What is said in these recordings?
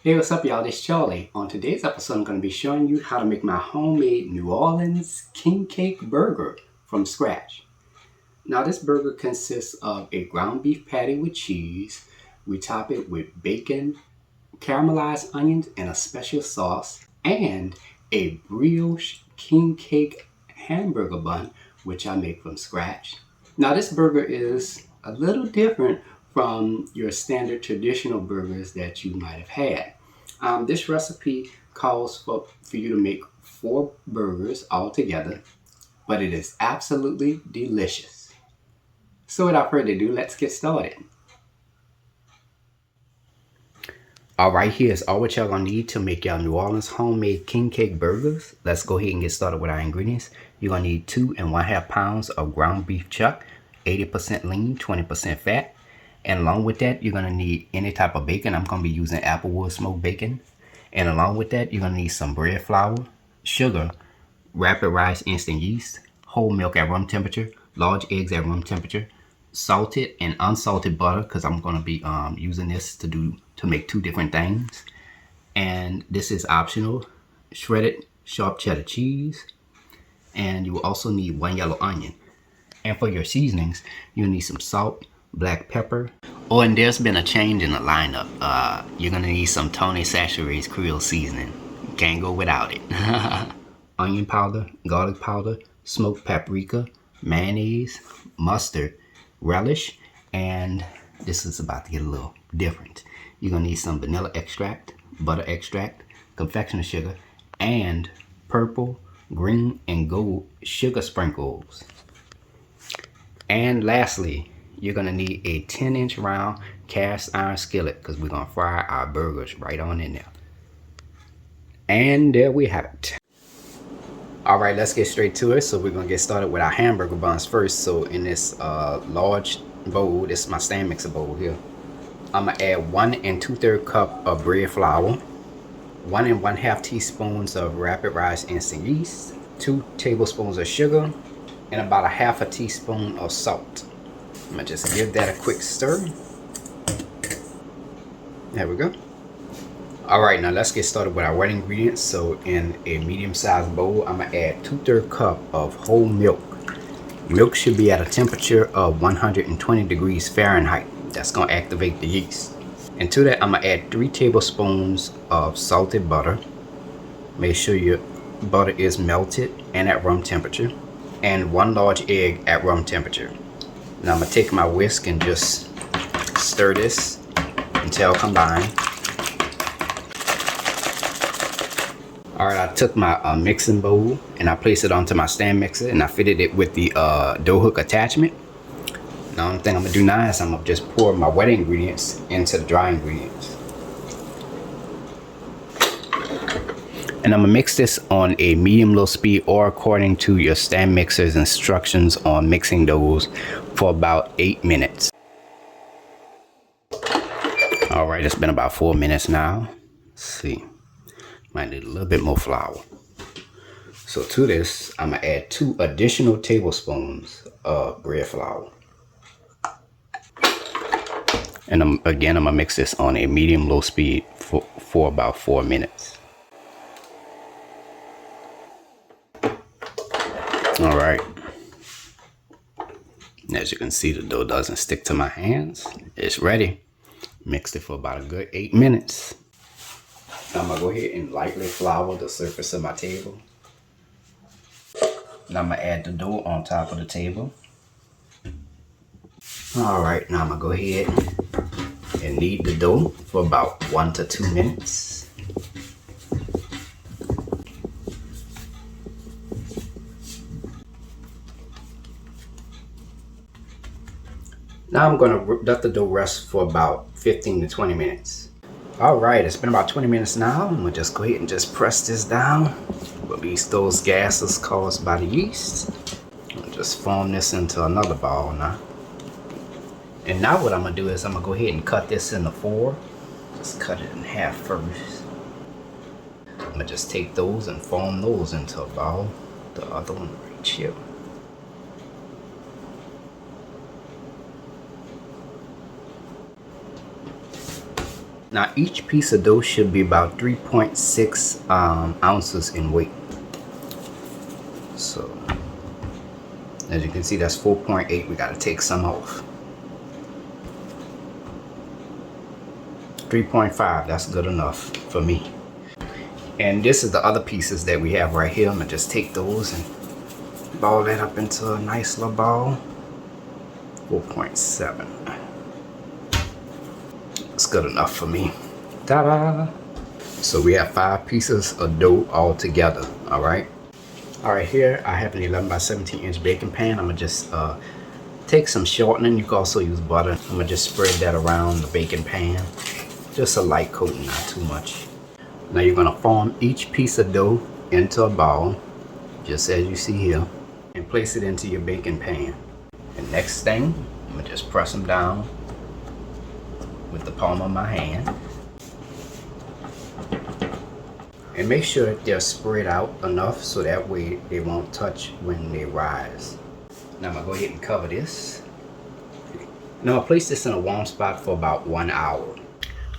Hey, what's up, y'all? This is Charlie. On today's episode, I'm going to be showing you how to make my homemade New Orleans king cake burger from scratch. Now, this burger consists of a ground beef patty with cheese. We top it with bacon, caramelized onions, and a special sauce, and a brioche king cake hamburger bun, which I make from scratch. Now, this burger is a little different from your standard traditional burgers that you might have had. This recipe calls for you to make 4 burgers all together, but it is absolutely delicious. So without further ado, let's get started. Alright, here's all what y'all gonna need to make y'all New Orleans homemade king cake burgers. Let's go ahead and get started with our ingredients. You're gonna need 2 1/2 pounds of ground beef chuck, 80% lean, 20% fat. And along with that, you're gonna need any type of bacon. I'm gonna be using Applewood smoked bacon. And along with that, you're gonna need some bread flour, sugar, rapid rise instant yeast, whole milk at room temperature, large eggs at room temperature, salted and unsalted butter, because I'm gonna be using this to make 2 different things. And this is optional, shredded sharp cheddar cheese, and you will also need 1 yellow onion. And for your seasonings, you'll need some salt, black pepper. Oh, and there's been a change in the lineup. You're gonna need some Tony Chachere's Creole seasoning. Can't go without it. Onion powder, garlic powder, smoked paprika, mayonnaise, mustard, relish, and this is about to get a little different. You're gonna need some vanilla extract, butter extract, confectioner sugar, and purple, green, and gold sugar sprinkles. And lastly, you're gonna need a 10-inch round cast iron skillet because we're gonna fry our burgers right on in there. And there we have it. All right, let's get straight to it. So we're gonna get started with our hamburger buns first. So in this large bowl, this is my stand mixer bowl here, I'm gonna add 1 2/3 cup of bread flour, 1 1/2 teaspoons of rapid rise instant yeast, 2 tablespoons of sugar, and about 1/2 teaspoon of salt. I'm gonna just give that a quick stir. There we go. All right, now let's get started with our wet ingredients. So in a medium-sized bowl, I'm gonna add 2/3 cup of whole milk. Milk should be at a temperature of 120 degrees Fahrenheit. That's gonna activate the yeast. And to that, I'm gonna add 3 tablespoons of salted butter. Make sure your butter is melted and at room temperature. And 1 large egg at room temperature. Now I'm gonna take my whisk and just stir this until combined. All right, I took my mixing bowl and I placed it onto my stand mixer and I fitted it with the dough hook attachment. Now, the only thing I'm gonna do now is I'm gonna just pour my wet ingredients into the dry ingredients. And I'm gonna mix this on a medium-low speed or according to your stand mixer's instructions on mixing doughs for about 8 minutes. All right, it's been about 4 minutes now. Let's see, might need a little bit more flour. So to this, I'm gonna add 2 additional tablespoons of bread flour. And I'm gonna mix this on a medium-low speed for about 4 minutes. All right, as you can see, the dough doesn't stick to my hands. It's ready. Mixed it for about a good 8 minutes. Now I'm gonna go ahead and lightly flour the surface of my table. Now I'm gonna add the dough on top of the table. All right, now I'm gonna go ahead and knead the dough for about 1 to 2 minutes. Now I'm gonna let the dough rest for about 15 to 20 minutes. All right, it's been about 20 minutes now. I'm gonna just go ahead and just press this down. Release those gases caused by the yeast. I'll just form this into another ball now. And now what I'm gonna do is I'm gonna go ahead and cut this into 4. Just cut it in half first. I'm gonna just take those and form those into a ball. The other one right here. Now each piece of dough should be about 3.6 ounces in weight. So as you can see, that's 4.8. We got to take some off. 3.5, that's good enough for me. And this is the other pieces that we have right here. I'm gonna just take those and ball that up into a nice little ball. 4.7. It's good enough for me. Ta-da! So we have 5 pieces of dough all together. All right. All right, here I have an 11 by 17 inch baking pan. I'm gonna just take some shortening. You can also use butter. I'm gonna just spread that around the baking pan. Just a light coating, not too much. Now you're gonna form each piece of dough into a ball, just as you see here, and place it into your baking pan. And next thing, I'm gonna just press them down with the palm of my hand. And make sure that they're spread out enough so that way they won't touch when they rise. Now I'm gonna go ahead and cover this. Now I'll place this in a warm spot for about 1 hour.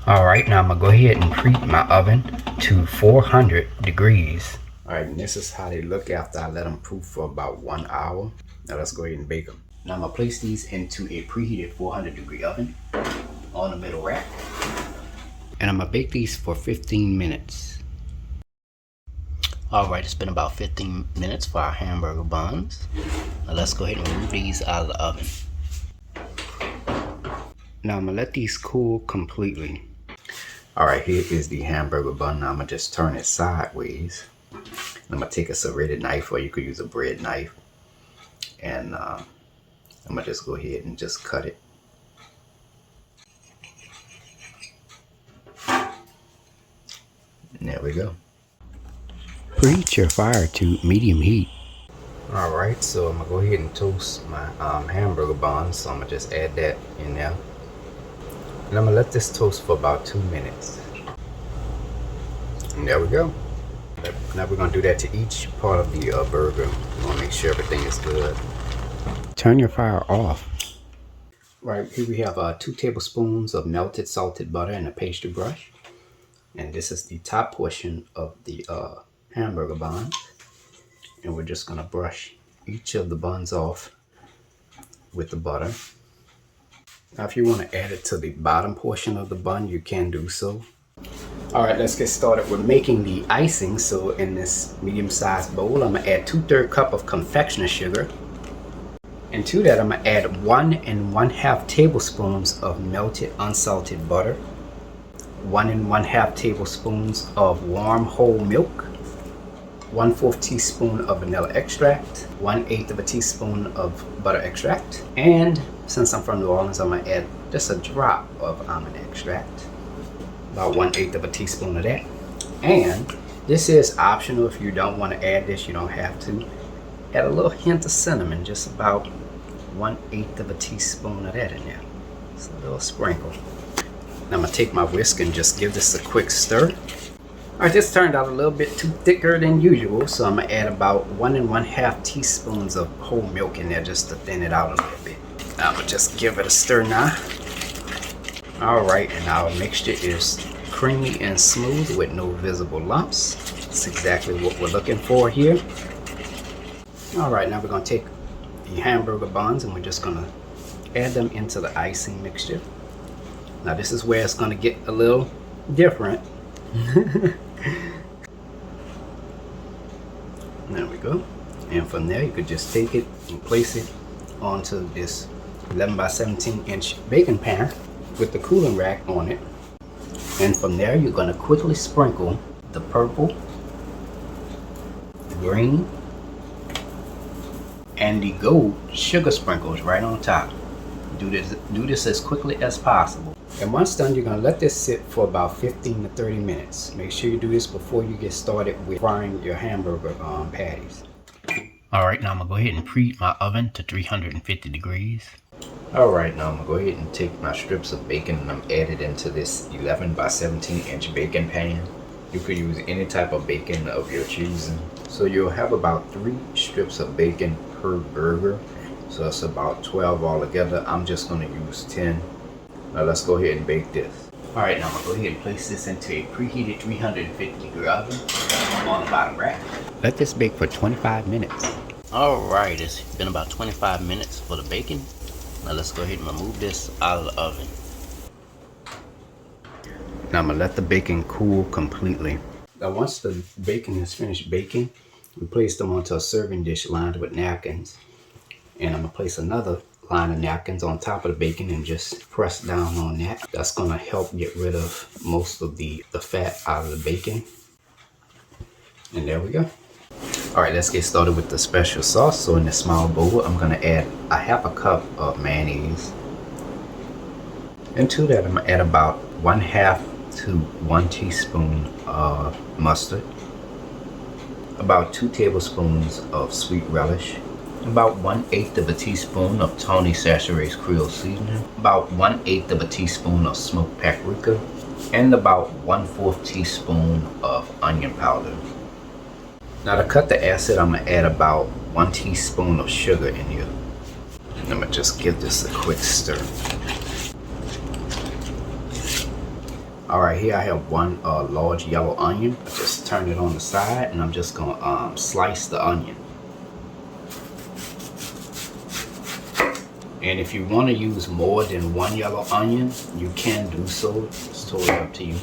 Alright, now I'm gonna go ahead and preheat my oven to 400 degrees. Alright, and this is how they look after I let them proof for about 1 hour. Now let's go ahead and bake them. Now I'm gonna place these into a preheated 400 degree oven on the middle rack. And I'm gonna bake these for 15 minutes. Alright, it's been about 15 minutes for our hamburger buns. Now let's go ahead and remove these out of the oven. Now I'm gonna let these cool completely. Alright, here is the hamburger bun. Now I'm gonna just turn it sideways. I'm gonna take a serrated knife, or you could use a bread knife. And I'm gonna just go ahead and just cut it. And there we go. Preheat your fire to medium heat. Alright, so I'm gonna go ahead and toast my hamburger buns. So I'm gonna just add that in there. And I'm gonna let this toast for about 2 minutes. And there we go. Now we're gonna do that to each part of the burger. We wanna make sure everything is good. Turn your fire off. Right, here we have 2 tablespoons of melted salted butter and a pastry brush. And this is the top portion of the hamburger buns. And we're just gonna brush each of the buns off with the butter. Now if you want to add it to the bottom portion of the bun, you can do so. Alright, let's get started with making the icing. So in this medium-sized bowl, I'm going to add 2/3 cup of confectioner sugar. And to that, I'm going to add 1 1/2 tablespoons of melted unsalted butter, 1 1/2 tablespoons of warm whole milk, 1/4 teaspoon of vanilla extract, 1/8 of a teaspoon of butter extract, and since I'm from New Orleans, I'm gonna add just a drop of almond extract, about 1/8 of a teaspoon of that. And this is optional. If you don't want to add this, you don't have to. Add a little hint of cinnamon, just about 1/8 of a teaspoon of that in there. Just a little sprinkle. Now I'm gonna take my whisk and just give this a quick stir. Alright, this turned out a little bit too thicker than usual, so I'm gonna add about 1 1/2 teaspoons of whole milk in there just to thin it out a little bit. Now I'm gonna just give it a stir now. Alright, and our mixture is creamy and smooth with no visible lumps. That's exactly what we're looking for here. Alright, now we're gonna take the hamburger buns and we're just gonna add them into the icing mixture. Now this is where it's gonna get a little different. There we go. And from there you could just take it and place it onto this 11 by 17 inch baking pan with the cooling rack on it. And from there you're going to quickly sprinkle the purple, the green, and the gold sugar sprinkles right on top. Do this as quickly as possible. And once done, you're going to let this sit for about 15 to 30 minutes. Make sure you do this before you get started with frying your hamburger patties. Alright, now I'm going to go ahead and preheat my oven to 350 degrees. Alright, now I'm going to go ahead and take my strips of bacon and I'm added into this 11 by 17 inch baking pan. You could use any type of bacon of your choosing. So you'll have about 3 strips of bacon per burger. So that's about 12 altogether. I'm just going to use 10. Now let's go ahead and bake this. Alright, now I'm going to go ahead and place this into a preheated 350-degree oven on the bottom rack. Let this bake for 25 minutes. Alright, it's been about 25 minutes for the bacon. Now let's go ahead and remove this out of the oven. Now I'm going to let the bacon cool completely. Now once the bacon is finished baking, we place them onto a serving dish lined with napkins. And I'm going to place another line of napkins on top of the bacon and just press down on that. That's going to help get rid of most of the fat out of the bacon. And there we go. Alright, let's get started with the special sauce. So in this small bowl, I'm going to add a half a cup of mayonnaise. And to that, I'm going to add about 1/2 to 1 teaspoon of mustard. About 2 tablespoons of sweet relish. About 1/8 of a teaspoon of Tony Chachere's creole seasoning. About 1/8 of a teaspoon of smoked paprika. And about 1/4 teaspoon of onion powder. Now to cut the acid, I'm going to add about 1 teaspoon of sugar in here. And I'm going to just give this a quick stir. Alright, here I have one large yellow onion. I just turn it on the side and I'm just going to slice the onion. And if you want to use more than 1 yellow onion, you can do so. It's totally up to you.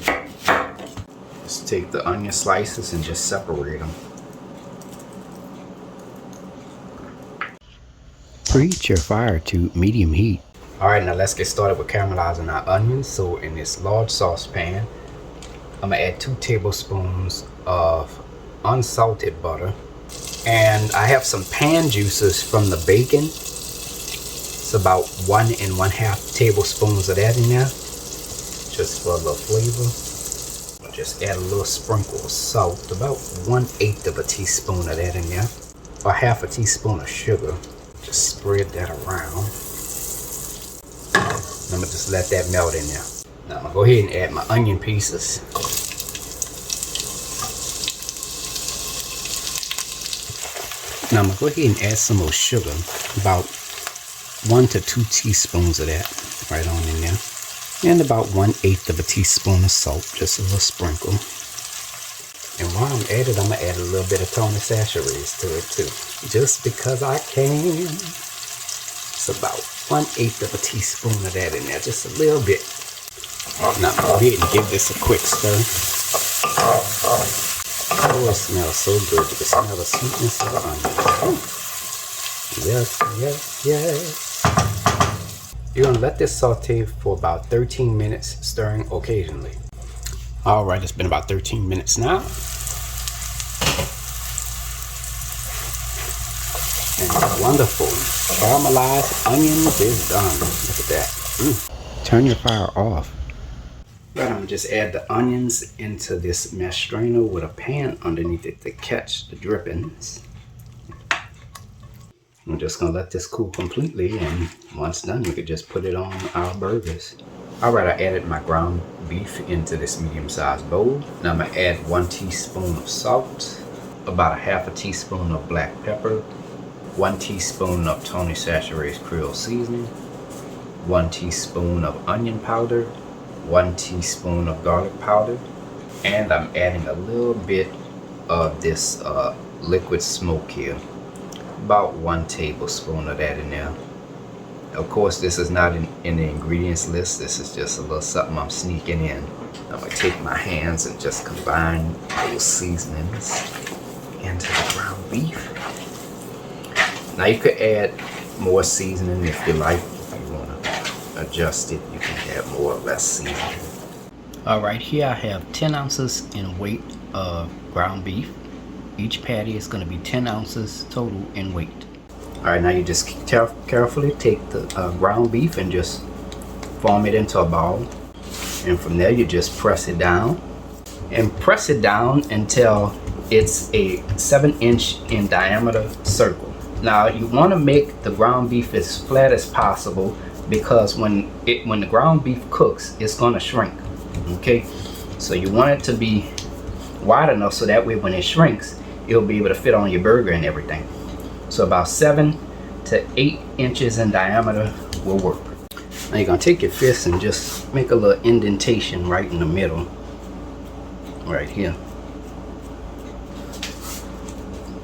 Just take the onion slices and just separate them. Preheat your fire to medium heat. Alright, now let's get started with caramelizing our onions. So in this large saucepan, I'm going to add 2 tablespoons of unsalted butter. And I have some pan juices from the bacon. It's about 1 1/2 tablespoons of that in there. Just for a little flavor. I'll just add a little sprinkle of salt. About 1/8 of a teaspoon of that in there. Or 1/2 a teaspoon of sugar. Just spread that around. I'm going to just let that melt in there. Now I'm going to go ahead and add my onion pieces. Now I'm going to go ahead and add some more sugar. About 1 to 2 teaspoons of that right on in there. And about 1/8 of a teaspoon of salt. Just a little sprinkle. And while I'm at it, I'm going to add a little bit of Tony Chachere's to it too. Just because I can. It's about 1/8 of a teaspoon of that in there. Just a little bit. Now I'm going to go ahead and give this a quick stir. Oh, it smells so good. You can smell the sweetness of the onion. Oh. Yes, yes, yes. You're going to let this saute for about 13 minutes, stirring occasionally. Alright, it's been about 13 minutes now. And wonderful caramelized onions is done. Look at that. Turn your fire off. Right, I'm going to just add the onions into this mesh strainer with a pan underneath it to catch the drippings. I'm just going to let this cool completely, and once done, we could just put it on our burgers. Alright, I added my ground beef into this medium-sized bowl. Now I'm going to add 1 teaspoon of salt, about 1/2 a teaspoon of black pepper, 1 teaspoon of Tony Chachere's creole seasoning, 1 teaspoon of onion powder, 1 teaspoon of garlic powder, and I'm adding a little bit of this liquid smoke here. About 1 tablespoon of that in there. Of course, this is not in the ingredients list. This is just a little something I'm sneaking in. I'm going to take my hands and just combine those seasonings into the ground beef. Now you could add more seasoning if you like. If you want to adjust it, you can add more or less seasoning. Alright, here I have 10 ounces in weight of ground beef. Each patty is going to be 10 ounces total in weight. Alright, now you just carefully take the ground beef and just form it into a ball. And from there you just press it down. And press it down until it's a 7-inch in diameter circle. Now you want to make the ground beef as flat as possible, because when the ground beef cooks, it's going to shrink. Okay, so you want it to be wide enough so that way when it shrinks, it'll be able to fit on your burger and everything. So about 7 to 8 inches in diameter will work. Now you're gonna take your fist and just make a little indentation right in the middle, right here.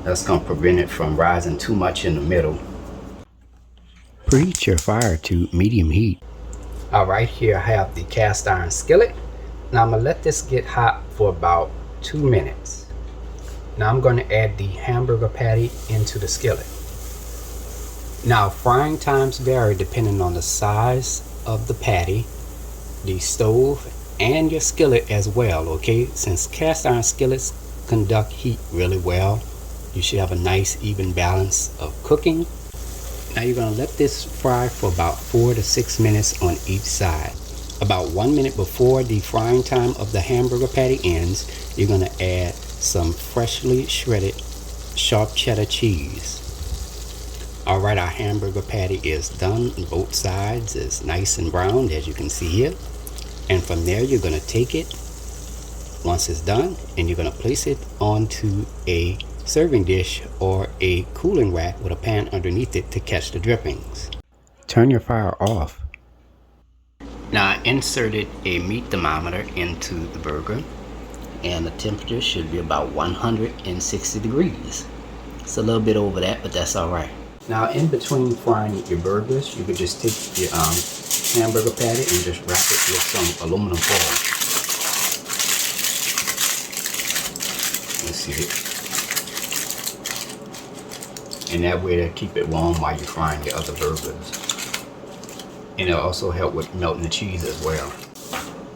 That's gonna prevent it from rising too much in the middle. Preheat your fire to medium heat. Alright, here I have the cast iron skillet. Now I'm gonna let this get hot for about 2 minutes. Now I'm going to add the hamburger patty into the skillet. Now frying times vary depending on the size of the patty, the stove, and your skillet as well, okay? Since cast iron skillets conduct heat really well, you should have a nice even balance of cooking. Now you're going to let this fry for about 4 to 6 minutes on each side. About 1 minute before the frying time of the hamburger patty ends, you're going to add some freshly shredded sharp cheddar cheese. Alright, our hamburger patty is done on both sides. It's nice and browned, as you can see here. And from there you're going to take it once it's done and you're going to place it onto a serving dish or a cooling rack with a pan underneath it to catch the drippings. Turn your fire off. Now I inserted a meat thermometer into the burger, and the temperature should be about 160 degrees. It's a little bit over that, but that's alright. Now in between frying your burgers, you could just take your hamburger patty and just wrap it with some aluminum foil. Let's see it. And that way to keep it warm while you're frying your other burgers. And it'll also help with melting the cheese as well.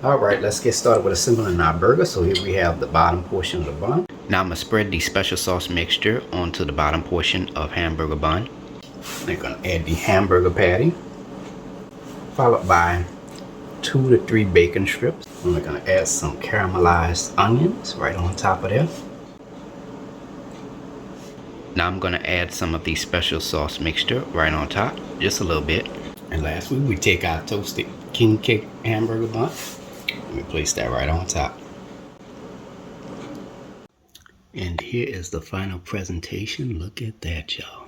Alright, let's get started with assembling our burger. So here we have the bottom portion of the bun. Now I'm going to spread the special sauce mixture onto the bottom portion of hamburger bun. I'm going to add the hamburger patty, followed by 2 to 3 bacon strips. And we're going to add some caramelized onions right on top of there. Now I'm going to add some of the special sauce mixture right on top, just a little bit. And lastly, we take our toasted king cake hamburger bun. We place that right on top. And here is the final presentation. Look at that, y'all.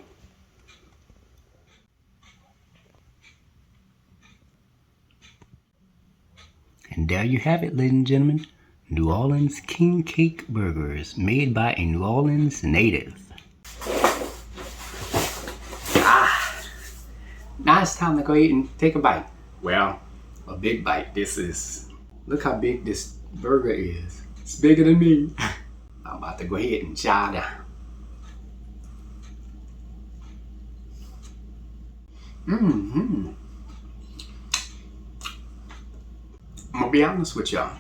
And there you have it, ladies and gentlemen. New Orleans king cake burgers made by a New Orleans native. Now it's time to go ahead and take a bite. Well, a big bite. Look how big this burger is. It's bigger than me. I'm about to go ahead and chow down. I'm gonna be honest with y'all.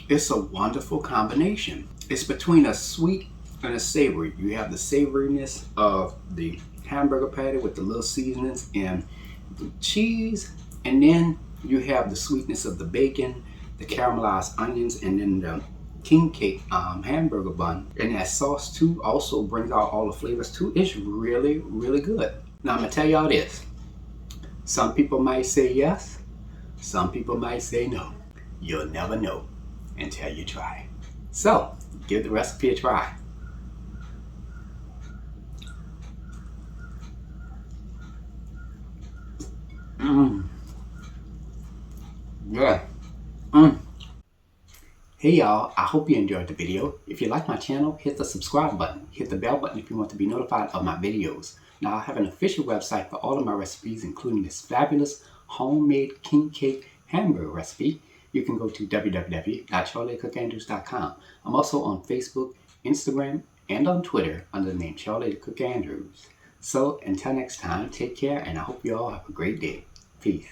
It's a wonderful combination. It's between a sweet and a savory. You have the savoriness of the hamburger patty with the little seasonings and the cheese, and then you have the sweetness of the bacon, the caramelized onions, and then the king cake hamburger bun. And that sauce too also brings out all the flavors too. It's really, really good. Now I'm gonna tell y'all this. Some people might say yes, some people might say no. You'll never know until you try. So give the recipe a try. Yeah. Hey y'all, I hope you enjoyed the video. If you like my channel, hit the subscribe button. Hit the bell button if you want to be notified of my videos. Now I have an official website for all of my recipes, including this fabulous homemade king cake hamburger recipe. You can go to www.charliethecookandrews.com. I'm also on Facebook, Instagram, and on Twitter under the name Charlie the Cook Andrews. So until next time, take care, and I hope you all have a great day. Peace.